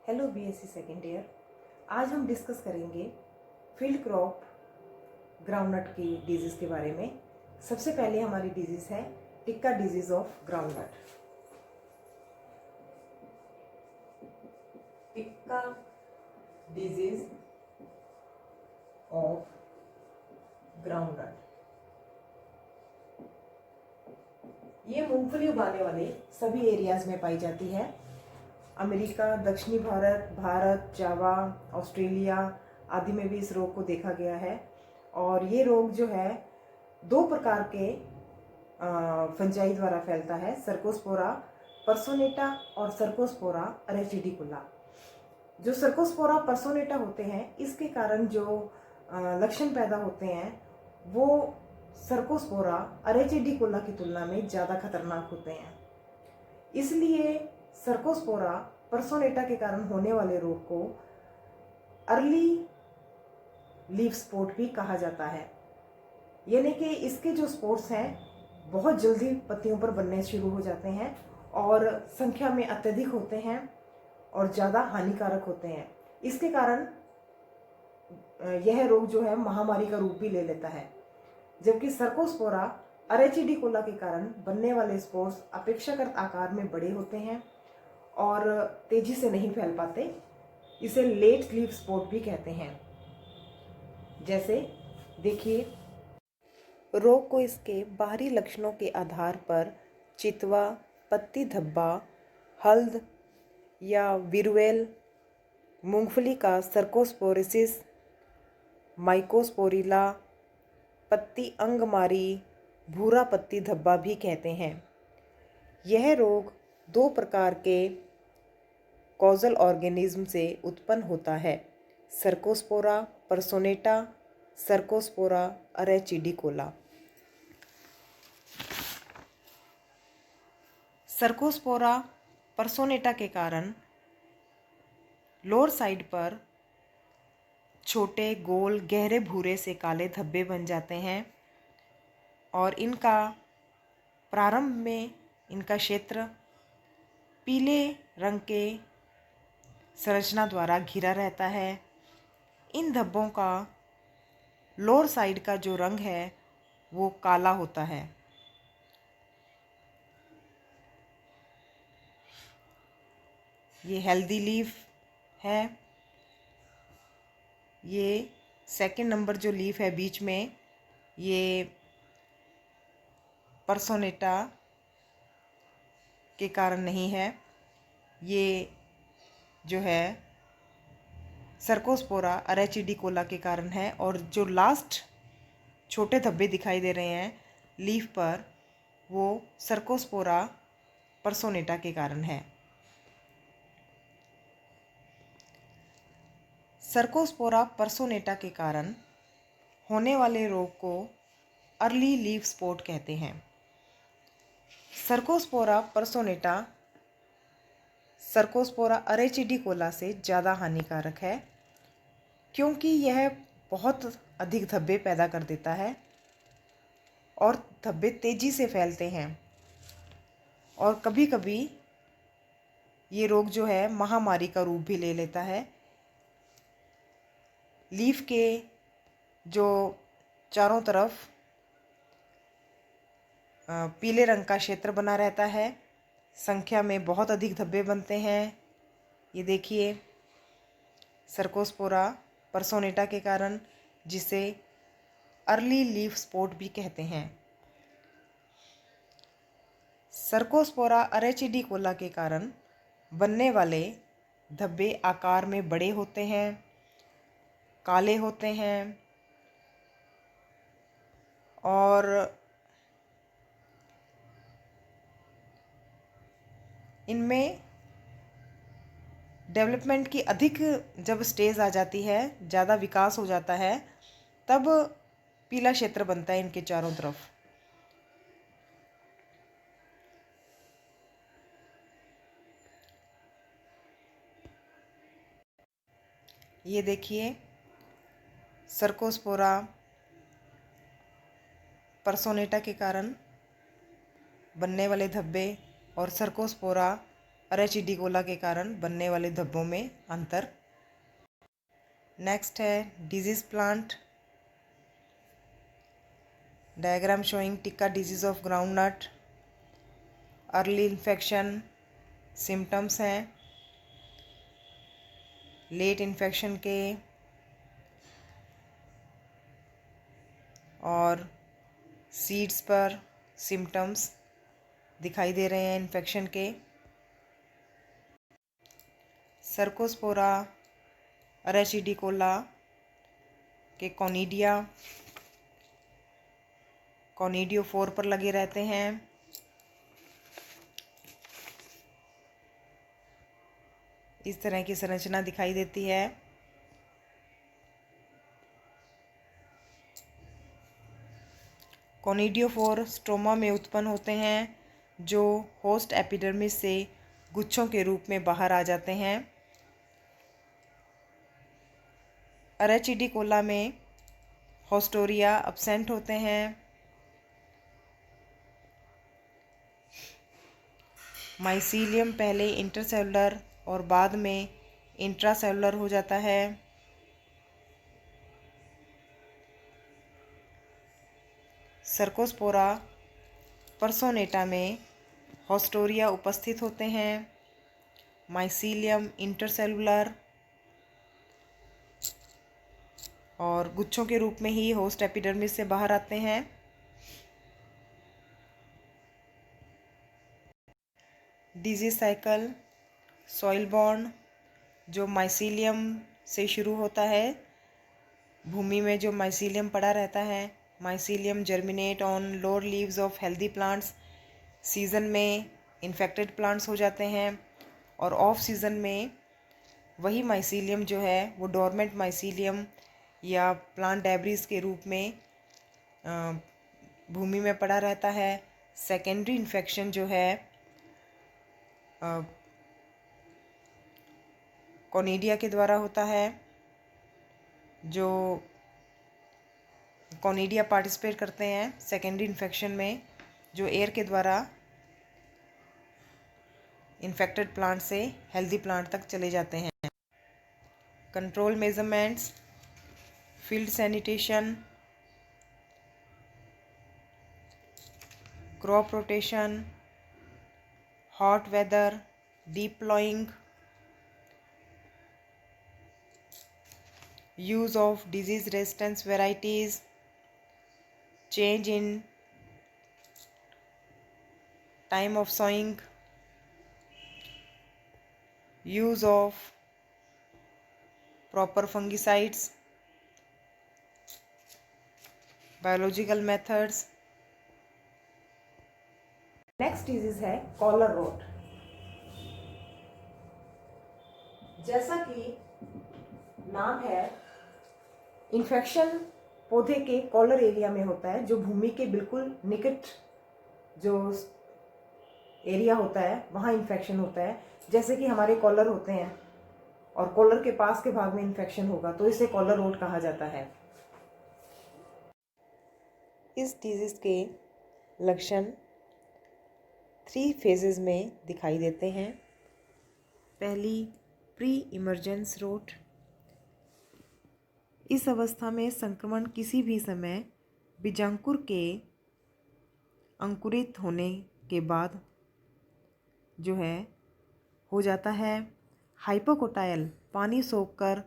Hello BSc second year. आज हम discuss करेंगे फील्ड क्रॉप ग्राउंडनट की डिजीज़ के बारे में। सबसे पहले हमारी डिजीज़ है tikka disease of groundnut. Tikka disease of groundnut, ये मूंगफली उगाने वाले सभी एरियाज में पाई जाती है। अमेरिका, दक्षिणी भारत, जावा, ऑस्ट्रेलिया आदि में भी इस रोग को देखा गया है। और ये रोग जो है दो प्रकार के फंजाई द्वारा फैलता है, सर्कोस्पोरा पर्सोनेटा और सर्कोस्पोरा अरेचिडिकुला। जो सर्कोस्पोरा पर्सोनेटा होते हैं, इसके कारण जो लक्षण पैदा होते हैं वो सर्कोस्पोरा अरेचिडिकुला की तुलना में ज़्यादा खतरनाक होते हैं। इसलिए सर्कोस्पोरा पर्सोनेटा के कारण होने वाले रोग को अर्ली लीफ स्पॉट भी कहा जाता है, यानी कि इसके जो स्पॉट्स हैं बहुत जल्दी पत्तियों पर बनने शुरू हो जाते हैं और संख्या में अत्यधिक होते हैं और ज़्यादा हानिकारक होते हैं। इसके कारण यह रोग जो है महामारी का रूप भी ले लेता है। जबकि सर्कोस्पोरा अरेचिडिकोला के कारण बनने वाले स्पोर्स अपेक्षाकृत आकार में बड़े होते हैं और तेजी से नहीं फैल पाते। इसे लेट लीफ स्पॉट भी कहते हैं। जैसे देखिए, रोग को इसके बाहरी लक्षणों के आधार पर चितवा, पत्ती धब्बा, हल्द या विरुएल, मूंगफली का सर्कोस्पोरिसिस, माइकोस्पोरिला, पत्ती अंगमारी, भूरा पत्ती धब्बा भी कहते हैं। यह रोग दो प्रकार के कॉजल ऑर्गेनिज्म से उत्पन्न होता है, सर्कोस्पोरा पर्सोनेटा, सर्कोस्पोरा अरेचिडिकोला। सर्कोस्पोरा पर्सोनेटा के कारण लोअर साइड पर छोटे गोल गहरे भूरे से काले धब्बे बन जाते हैं और इनका प्रारंभ में इनका क्षेत्र पीले रंग के संरचना द्वारा घिरा रहता है। इन धब्बों का लोअर साइड का जो रंग है वो काला होता है। ये हेल्दी लीफ है। ये सेकंड नंबर जो लीफ है बीच में, ये पर्सोनेटा के कारण नहीं है, ये जो है सर्कोस्पोरा अरेचिडिकोला के कारण है। और जो लास्ट छोटे धब्बे दिखाई दे रहे हैं लीफ पर, वो सर्कोस्पोरा पर्सोनेटा के कारण है। सर्कोस्पोरा पर्सोनेटा के कारण होने वाले रोग को अर्ली लीफ स्पॉट कहते हैं। सर्कोस्पोरा पर्सोनेटा सर्कोस्पोरा अरेचिडिकोला से ज़्यादा हानिकारक है, क्योंकि यह बहुत अधिक धब्बे पैदा कर देता है और धब्बे तेज़ी से फैलते हैं और कभी कभी ये रोग जो है महामारी का रूप भी ले लेता है। लीफ के जो चारों तरफ पीले रंग का क्षेत्र बना रहता है, संख्या में बहुत अधिक धब्बे बनते हैं। ये देखिए, सर्कोस्पोरा पर्सोनेटा के कारण, जिसे अर्ली लीफ स्पॉट भी कहते हैं। सर्कोस्पोरा अरेचिडिकोला के कारण बनने वाले धब्बे आकार में बड़े होते हैं, काले होते हैं और इनमें डेवलपमेंट की अधिक जब स्टेज आ जाती है, ज़्यादा विकास हो जाता है, तब पीला क्षेत्र बनता है इनके चारों तरफ। ये देखिए, सर्कोस्पोरा पर्सोनेटा के कारण बनने वाले धब्बे और सर्कोस्पोरा अरेचिडिकोला के कारण बनने वाले धब्बों में अंतर। नेक्स्ट है disease plant. Diagram showing tikka disease of groundnut. Early infection symptoms हैं, लेट इन्फेक्शन के और सीड्स पर सिम्टम्स दिखाई दे रहे हैं इन्फेक्शन के। सर्कोस्पोरा अरेचिडिकोला के कॉनिडियोफोर पर लगे रहते हैं। इस तरह की संरचना दिखाई देती है। कॉनिडियोफोर स्ट्रोमा में उत्पन्न होते हैं जो होस्ट एपिडर्मिस से गुच्छों के रूप में बाहर आ जाते हैं। अरेचिडिकोला में होस्टोरिया अब्सेंट होते हैं। माइसीलियम पहले इंटरसेलुलर और बाद में इंट्रासेलुलर हो जाता है। सर्कोस्पोरा परसोनेटा में होस्टोरिया उपस्थित होते हैं। माइसीलियम इंटरसेलुलर और गुच्छों के रूप में ही होस्ट एपिडर्मिस से बाहर आते हैं। डिजीज साइकिल सॉइल बॉर्न जो माइसीलियम से शुरू होता है। भूमि में जो माइसीलियम पड़ा रहता है, mycelium germinate on lower leaves of healthy plants. Season में इन्फेक्टेड प्लांट्स हो जाते हैं और ऑफ सीज़न में वही माइसीलियम जो है वो डोरमेंट माइसीलियम या प्लांट डेब्रिस के रूप में भूमि में पड़ा रहता है। सेकेंडरी इन्फेक्शन जो है कॉनिडिया के द्वारा होता है। जो कॉनिडिया पार्टिसिपेट करते हैं सेकेंडरी इन्फेक्शन में, जो एयर के द्वारा इन्फेक्टेड प्लांट से हेल्दी प्लांट तक चले जाते हैं। Control measurements field sanitation, crop rotation, hot weather, deep ploughing, use of disease resistance varieties, change in time of sowing, use of proper fungicides, biological methods. Next disease है collar rot. जैसा कि नाम है, infection पौधे के collar area में होता है, जो भूमि के बिल्कुल निकट जो एरिया होता है वहाँ इन्फेक्शन होता है। जैसे कि हमारे कॉलर होते हैं और कॉलर के पास के भाग में इन्फेक्शन होगा तो इसे कॉलर रोट कहा जाता है। इस डिजीज के लक्षण 3 फेजेस में दिखाई देते हैं। पहली प्री इमर्जेंस रोट। इस अवस्था में संक्रमण किसी भी समय बीजांकुर के अंकुरित होने के बाद जो है हो जाता है। हाइपोकोटाइल पानी सोखकर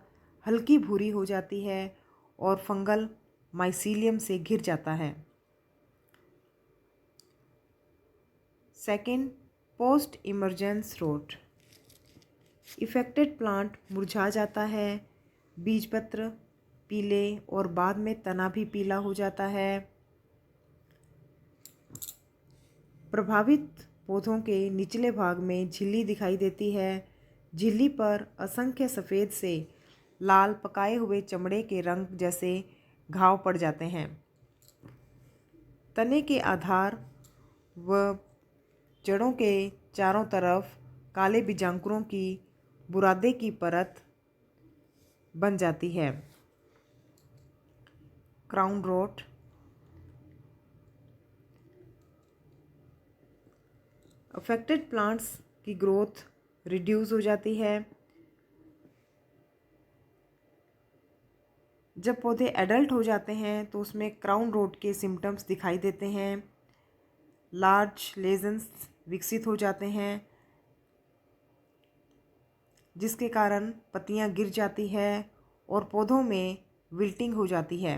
हल्की भूरी हो जाती है और फंगल माइसीलियम से घिर जाता है। Second post emergence rot. Affected plant मुरझा जाता है, बीजपत्र पीले और बाद में तना भी पीला हो जाता है। प्रभावित पौधों के निचले भाग में झिल्ली दिखाई देती है। झिल्ली पर असंख्य सफ़ेद से लाल पकाए हुए चमड़े के रंग जैसे घाव पड़ जाते हैं। तने के आधार व जड़ों के चारों तरफ काले बीजांकुरों की बुरादे की परत बन जाती है। Crown rot. अफेक्टेड प्लांट्स की ग्रोथ रिड्यूस हो जाती है। जब पौधे एडल्ट हो जाते हैं तो उसमें क्राउन रोट के सिम्टम्स दिखाई देते हैं। लार्ज लेजन्स विकसित हो जाते हैं जिसके कारण पत्तियां गिर जाती है और पौधों में विल्टिंग हो जाती है।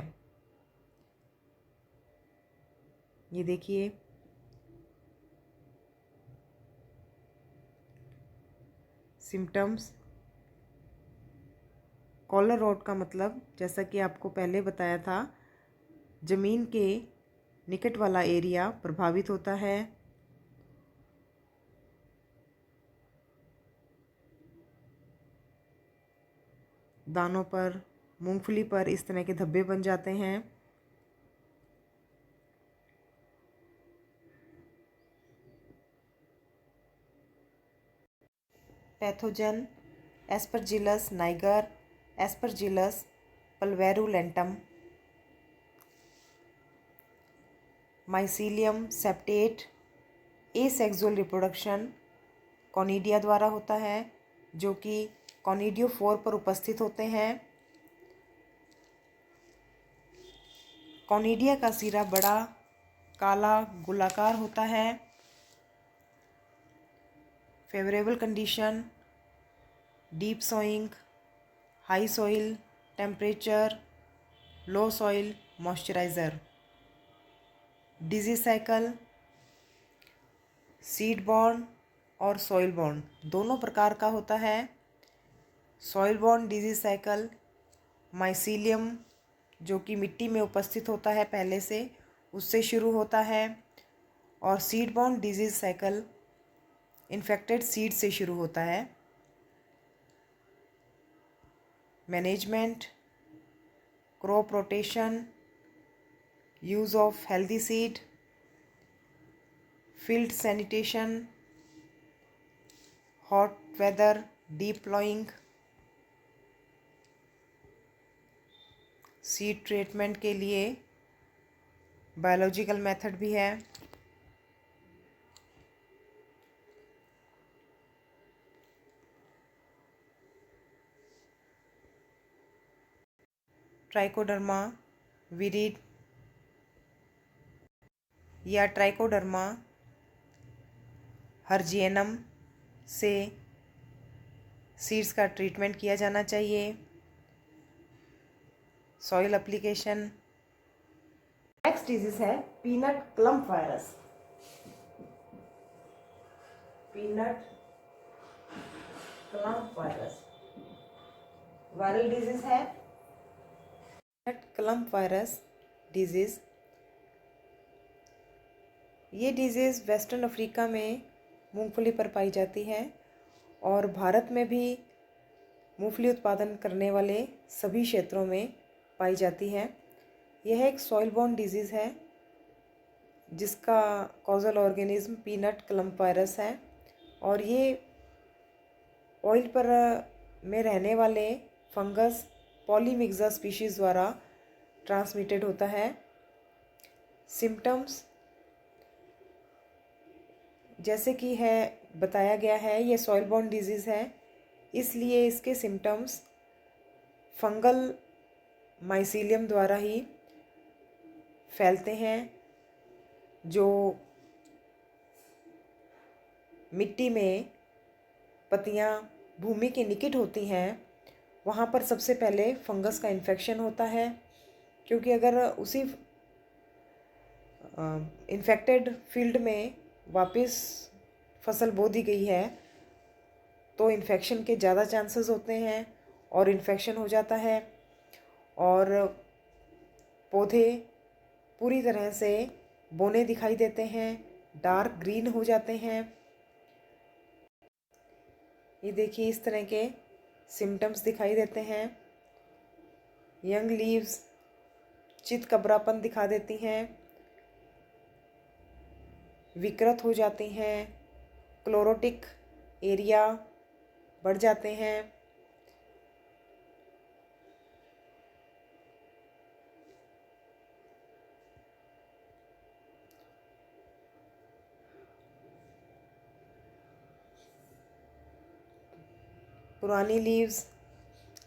ये देखिए, सिम्टम्स। कॉलर रॉट का मतलब, जैसा कि आपको पहले बताया था, ज़मीन के निकट वाला एरिया प्रभावित होता है। दानों पर, मूंगफली पर इस तरह के धब्बे बन जाते हैं। Pathogen: Aspergillus niger, Aspergillus pulverulentum, mycelium septate. Asexual reproduction conidia द्वारा होता है, जो कि कॉनिडियोफोर पर उपस्थित होते हैं। कॉनिडिया का सिरा बड़ा, काला, गोलाकार होता है। Favourable condition: deep sowing, high soil temperature, low soil moisturiser. Disease cycle: seed borne और सॉइल बॉर्न दोनों प्रकार का होता है। Soil borne disease cycle mycelium, जो कि मिट्टी में उपस्थित होता है पहले से, उससे शुरू होता है। और seed borne disease cycle infected seed से शुरू होता है। Management: crop rotation, use of healthy seed, field sanitation, hot weather deep ploughing. Seed treatment के लिए बायोलॉजिकल मेथड भी है। ट्राइकोडर्मा विरिड या ट्राइकोडर्मा हर्जियनम से सीड्स का ट्रीटमेंट किया जाना चाहिए। Soil application. नेक्स्ट डिजीज है peanut clump virus. Peanut clump virus viral disease है। पीनट क्लम्प वायरस डिजीज, ये डिजीज़ वेस्टर्न अफ्रीका में मूंगफली पर पाई जाती है और भारत में भी मूंगफली उत्पादन करने वाले सभी क्षेत्रों में पाई जाती है। यह एक सॉइल बॉर्न डिजीज़ है जिसका causal organism peanut clump virus है और ये ऑयल पर में रहने वाले फंगस पॉलीमिक्सा स्पीशीज़ द्वारा ट्रांसमिटेड होता है। सिम्टम्स जैसे कि है बताया गया है, ये सॉइल बॉर्न डिजीज़ है, इसलिए इसके सिम्टम्स फंगल माइसीलियम द्वारा ही फैलते हैं, जो मिट्टी में पत्तियां भूमि के निकट होती हैं वहाँ पर सबसे पहले फंगस का इन्फेक्शन होता है, क्योंकि अगर उसी इन्फेक्टेड फील्ड में वापस फसल बो दी गई है तो इन्फेक्शन के ज़्यादा चांसेस होते हैं और इन्फेक्शन हो जाता है और पौधे पूरी तरह से बौने दिखाई देते हैं, डार्क ग्रीन हो जाते हैं। ये देखिए, इस तरह के सिम्टम्स दिखाई देते हैं। यंग लीव्स चित कबरापन दिखा देती हैं, विकृत हो जाती हैं, क्लोरोटिक एरिया बढ़ जाते हैं। पुरानी लीव्स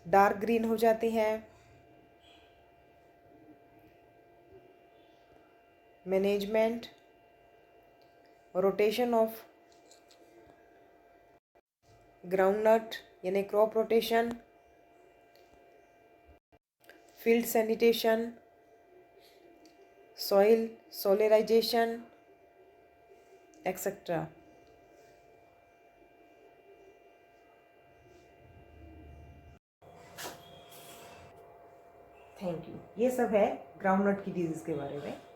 डार्क ग्रीन हो जाती हैं। मैनेजमेंट, रोटेशन ऑफ ग्राउंडनट यानी crop rotation, field sanitation, soil solarisation etcetera. Thank you. ये सब है ग्राउंडनट की डिजीज़ के बारे में।